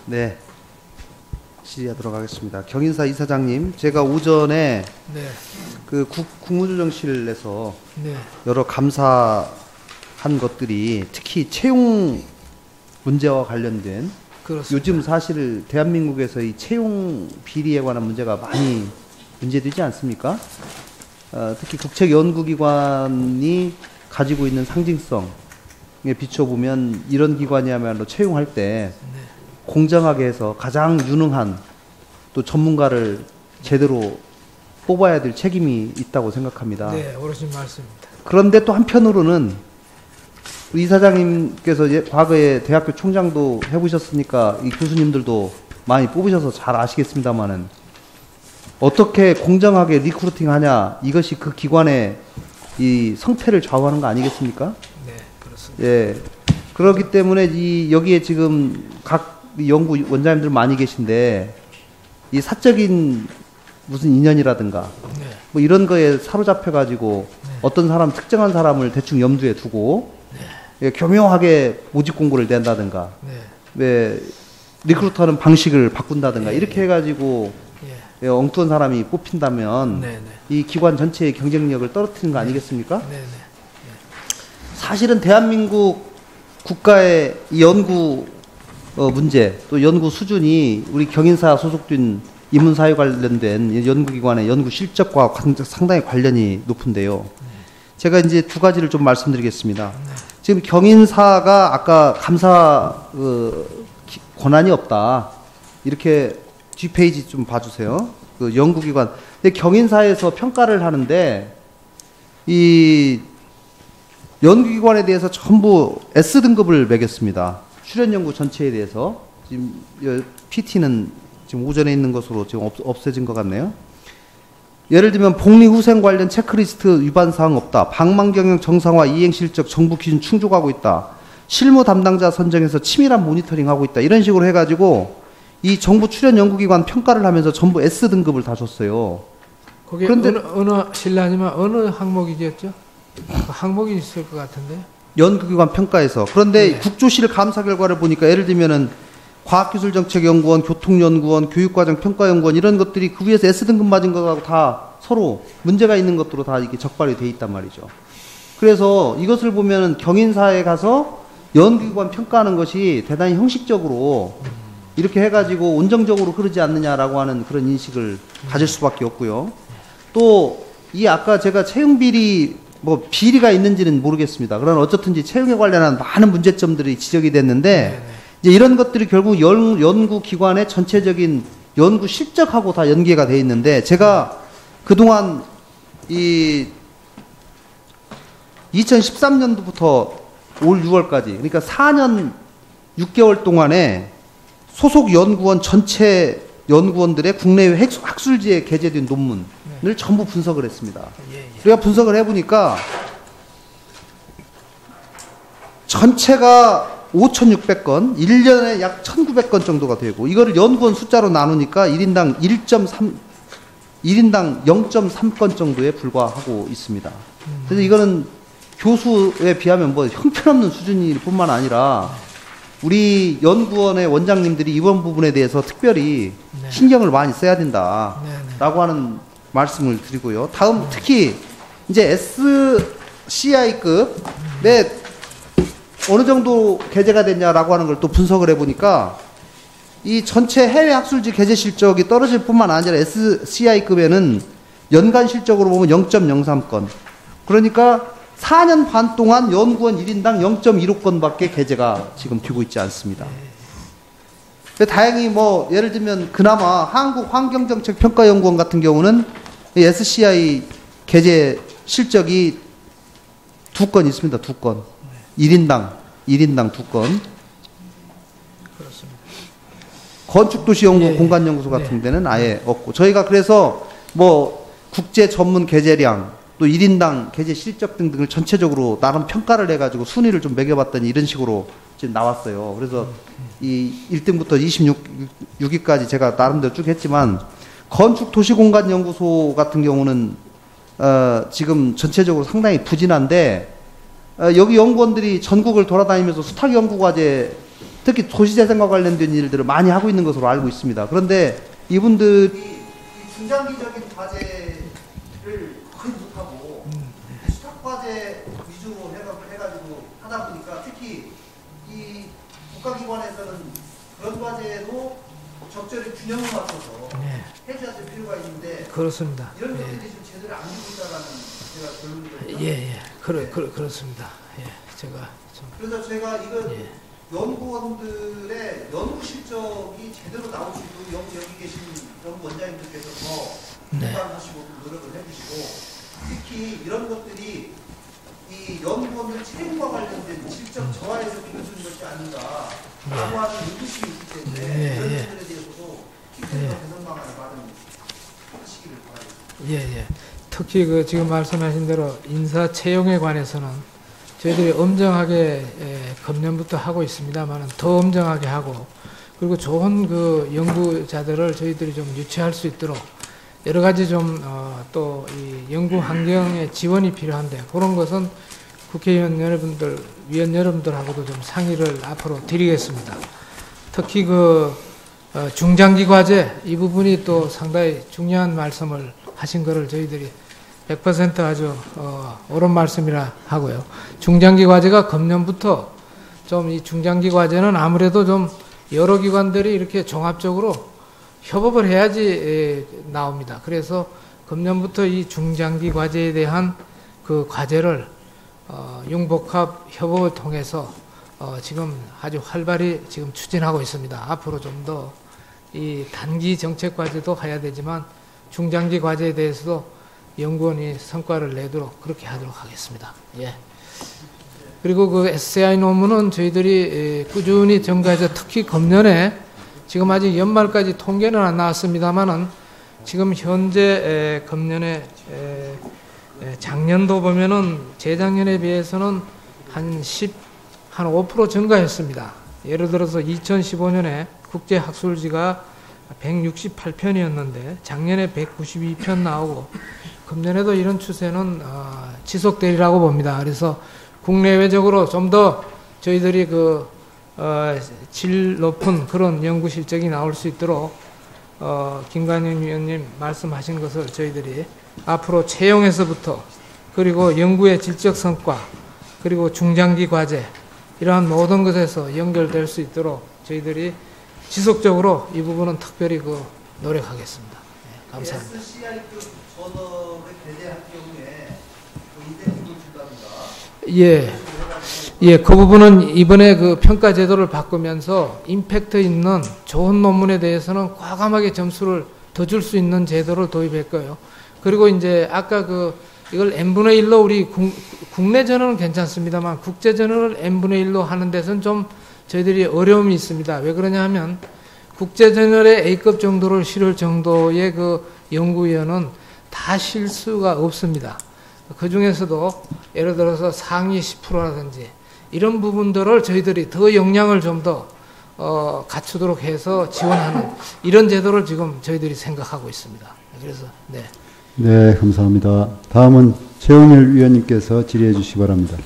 네, 질의하도록 하겠습니다. 경인사 이사장님, 제가 오전에 네. 그 국무조정실에서 네. 여러 감사한 것들이 특히 채용 문제와 관련된 그렇습니다. 요즘 사실 대한민국에서 이 채용 비리에 관한 문제가 많이 문제되지 않습니까? 특히 국책연구기관이 가지고 있는 상징성에 비춰보면 이런 기관이야말로 채용할 때 네. 공정하게 해서 가장 유능한 또 전문가를 제대로 뽑아야 될 책임이 있다고 생각합니다. 네, 옳으신 말씀입니다. 그런데 또 한편으로는 이사장님께서 과거에 대학교 총장도 해보셨으니까 이 교수님들도 많이 뽑으셔서 잘 아시겠습니다만은 어떻게 공정하게 리크루팅하냐, 이것이 그 기관의 이 성패를 좌우하는 거 아니겠습니까? 네, 그렇습니다. 예. 그렇기 때문에 여기에 지금 각 연구 원장님들 많이 계신데 이 사적인 무슨 인연이라든가 네. 뭐 이런 거에 사로잡혀 가지고 네. 어떤 사람, 특정한 사람을 대충 염두에 두고 예, 교묘하게 모집 공고를 낸다든가 네. 왜 리크루터는 방식을 바꾼다든가 이렇게 해가지고 예. 예, 엉뚱한 사람이 뽑힌다면 네, 네. 이 기관 전체의 경쟁력을 떨어뜨리는 거 아니겠습니까? 네, 네. 사실은 대한민국 국가의 이 연구 문제 또 연구 수준이 우리 경인사 소속된 인문사회 관련된 연구기관의 연구 실적과 상당히 관련이 높은데요. 제가 이제 두 가지를 좀 말씀드리겠습니다. 지금 경인사가 아까 감사 권한이 없다 이렇게 뒷페이지 좀 봐주세요. 그 연구기관. 근데 경인사에서 평가를 하는데 이 연구기관에 대해서 전부 S등급을 매겼습니다. 출연연구 전체에 대해서. 지금 PT는 지금 오전에 있는 것으로 지금 없어진 것 같네요. 예를 들면 복리후생 관련 체크리스트 위반 사항 없다. 방망경영 정상화 이행실적 정부 기준 충족하고 있다. 실무 담당자 선정에서 치밀한 모니터링하고 있다. 이런 식으로 해가지고 이 정부 출연 연구기관 평가를 하면서 전부 S등급을 다 줬어요. 거기 그런데 실례하지만 어느 항목이겠죠? 그 항목이 있을 것 같은데. 연구기관 평가에서. 그런데 네. 국조실 감사 결과를 보니까 예를 들면은 과학기술정책연구원, 교통연구원, 교육과정평가연구원 이런 것들이 그 위에서 S등급 맞은 것하고 다 서로 문제가 있는 것으로 다 이렇게 적발이 돼 있단 말이죠. 그래서 이것을 보면 경인사에 가서 연구기관 평가하는 것이 대단히 형식적으로 이렇게 해가지고 온정적으로 흐르지 않느냐라고 하는 그런 인식을 가질 수밖에 없고요. 또 이 아까 제가 채용비리 뭐 비리가 있는지는 모르겠습니다. 그러나 어쨌든지 채용에 관련한 많은 문제점들이 지적이 됐는데 이제 이런 것들이 결국 연구기관의 전체적인 연구 실적하고 다 연계가 돼 있는데 제가 그동안 이 2013년도부터 올 6월까지 그러니까 4년 6개월 동안에 소속 연구원 전체 연구원들의 국내외 학술지에 게재된 논문을 전부 분석을 했습니다. 우리가 분석을 해보니까 전체가 5,600건, 1년에 약 1,900건 정도가 되고 이거를 연구원 숫자로 나누니까 1인당 0.3건 정도에 불과하고 있습니다. 그래서 이거는 교수에 비하면 뭐 형편없는 수준일 뿐만 아니라 우리 연구원의 원장님들이 이번 부분에 대해서 특별히 신경을 많이 써야 된다라고 하는 말씀을 드리고요. 다음 특히 이제 SCI급에 어느 정도 게재가 됐냐라고 하는 걸 또 분석을 해보니까 이 전체 해외 학술지 게재 실적이 떨어질 뿐만 아니라 SCI급에는 연간 실적으로 보면 0.03건. 그러니까 4년 반 동안 연구원 1인당 0.15건밖에 게재가 지금 되고 있지 않습니다. 다행히 뭐 예를 들면 그나마 한국환경정책평가연구원 같은 경우는 SCI 게재 실적이 2건 있습니다. 2건. 1인당 2건. 그렇습니다. 건축도시연구 공간연구소 같은 데는 아예 없고 저희가 그래서 뭐 국제 전문 게재량 또 1인당 게재 실적 등등을 전체적으로 나름 평가를 해가지고 순위를 좀 매겨봤더니 이런 식으로 지금 나왔어요. 그래서 이 1등부터 26위까지 제가 나름대로 쭉 했지만 건축도시공간연구소 같은 경우는 지금 전체적으로 상당히 부진한데 여기 연구원들이 전국을 돌아다니면서 수탁 연구 과제, 특히 도시재생과 관련된 일들을 많이 하고 있는 것으로 알고 있습니다. 그런데 이분들이 중장기적인 과제를 거의 못하고 수탁 과제 위주로 해가지고 하다 보니까 특히 이 국가기관에서는 그런 과제도 적절히 균형을 맞춰서 해줘야 될 필요가 있는데 그렇습니다. 이런 것들이 지금 제대로 안 되고 있다라는 제가 결론을 그렇습니다. 제가 좀 그래서 제가 이거 연구원들의 연구 실적이 제대로 나올 수 있도록 여기 계신 연구 원장님들께서 더 공부하시고 노력을 해주시고 특히 이런 것들이 이 연구원들 책임과 관련된 실적 저하에서 비춰주는 것이 아닌가라고 하는 의구심이 있기 때문에 이런 것들에 대해서도 기본적인 개선 방안을 마련하시기를 바랍니다. 특히 그 지금 말씀하신 대로 인사 채용에 관해서는 저희들이 엄정하게 금년부터 하고 있습니다만 더 엄정하게 하고 그리고 좋은 그 연구자들을 저희들이 좀 유치할 수 있도록 여러 가지 좀 또 이 연구 환경에 지원이 필요한데 그런 것은 국회의원 여러분들, 위원 여러분들하고도 좀 상의를 앞으로 드리겠습니다. 특히 그 중장기 과제 이 부분이 또 상당히 중요한 말씀을 하신 거를 저희들이 100% 아주 옳은 말씀이라 하고요. 중장기 과제가 금년부터 좀 이 중장기 과제는 아무래도 좀 여러 기관들이 이렇게 종합적으로 협업을 해야지 나옵니다. 그래서 금년부터 이 중장기 과제에 대한 그 과제를 융복합 협업을 통해서 지금 아주 활발히 지금 추진하고 있습니다. 앞으로 좀 더 이 단기 정책 과제도 해야 되지만 중장기 과제에 대해서도 연구원이 성과를 내도록 그렇게 하도록 하겠습니다. 그리고 그 SCI 논문은 저희들이 꾸준히 점가해서 특히 금년에 지금 아직 연말까지 통계는 안 나왔습니다만은 지금 현재 금년에 작년도 보면은 재작년에 비해서는 한 5% 증가했습니다. 예를 들어서 2015년에 국제학술지가 168편이었는데 작년에 192편 나오고 금년에도 이런 추세는 지속되리라고 봅니다. 그래서 국내외적으로 좀 더 저희들이 질 높은 그런 연구 실적이 나올 수 있도록 김관영 위원님 말씀하신 것을 저희들이 앞으로 채용에서부터 그리고 연구의 질적 성과 그리고 중장기 과제 이러한 모든 것에서 연결될 수 있도록 저희들이 지속적으로 이 부분은 특별히 노력하겠습니다. 감사합니다. SCI급 전업을 배제할 경우에 인센티브를 준답니다. 그 부분은 이번에 그 평가 제도를 바꾸면서 임팩트 있는 좋은 논문에 대해서는 과감하게 점수를 더 줄 수 있는 제도를 도입했고요. 그리고 이제 아까 이걸 n분의 1로 우리 국내 전원은 괜찮습니다만 국제 전원을 n분의 1로 하는 데서는 좀 저희들이 어려움이 있습니다. 왜 그러냐 하면 국제 전열에 A급 정도를 실을 정도의 그 연구위원은 다 실 수가 없습니다. 그 중에서도 예를 들어서 상위 10%라든지 이런 부분들을 저희들이 더 역량을 좀 더 갖추도록 해서 지원하는 이런 제도를 지금 저희들이 생각하고 있습니다. 그래서 네, 감사합니다. 다음은 최영일 위원님께서 질의해 주시기 바랍니다.